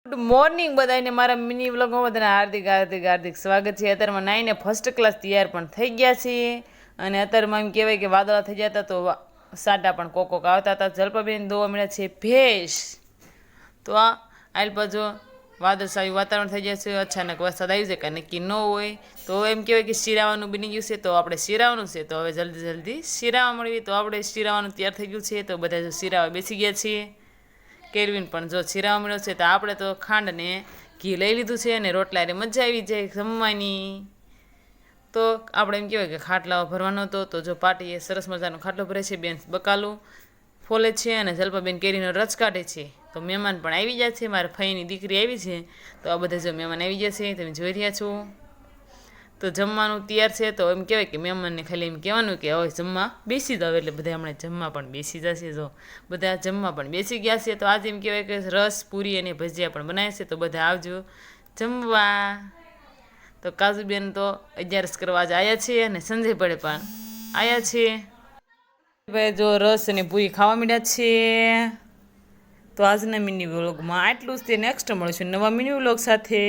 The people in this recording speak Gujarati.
ગુડ મોર્નિંગ બધાને મારા મિની વ્લોગમાં બધાને હાર્દિક હાર્દિક હાર્દિક સ્વાગત છે। અત્યારમાં નાઈને ફર્સ્ટ ક્લાસ તૈયાર પણ થઈ ગયા છીએ અને અત્યારમાં એમ કહેવાય કે વાદળા થઈ જતા તો સાટા પણ કોકોક આવતા હતા। જલ્પાબેન દોવા મળ્યા છે ભેંસ, તો આ આલ બાજુ વાદળછાયું વાતાવરણ થઈ જાય છે, અચાનક વરસાદ આવી જાય કે નક્કી ન હોય। તો એમ કહેવાય કે શિરાવાનું બની ગયું છે, તો આપણે શિરાવાનું છે, તો હવે જલ્દી જલ્દી શિરાવા મળવી। તો આપણે શિરાવાનું તૈયાર થઈ ગયું છે, તો બધા જો શિરાવા બેસી ગયા છીએ। કેરવીન પણ જો શિરાવા મળ્યો છે, તો આપણે તો ખાંડ ને ઘી લઈ લીધું છે અને રોટલા રે મજા આવી જાય જમવાની। તો આપણે એમ કહેવાય કે ખાટલાઓ ભરવાનો હતો, તો જો પાટીએ સરસ મજાનો ખાટલો ભરે છે, બેન બકાલું ફોલે છે અને જલ્પાબેન કેરીનો રસ કાઢે છે। તો મહેમાન પણ આવી ગયા છે, મારા ફઈની દીકરી આવી છે, તો આ બધા જો મહેમાન આવી ગયા છે, તમે જોઈ રહ્યા છો। તો જમવાનું તૈયાર છે, તો એમ કહેવાય કે મહેમાનને ખાલી એમ કહેવાનું કે હવે જમવા બેસી જાવ, એટલે બધા હમણાં જમવા પણ બેસી જશે। જો બધા જમવા પણ બેસી ગયા છે, તો આજે એમ કહેવાય કે રસ પૂરી અને ભજીયા પણ બનાવે છે, તો બધા આવજો જમવા। તો કાજુબેન તો 11 કરવા જ આવ્યા છે અને સંજય પડે પણ આવ્યા છે ભાઈ, જો રસ અને પૂરી ખાવા માંડ્યા છે। તો આજના મિની વ્લોગમાં આટલું જ, તે નેક્સ્ટ મળશું નવા મિની વ્લોગ સાથે।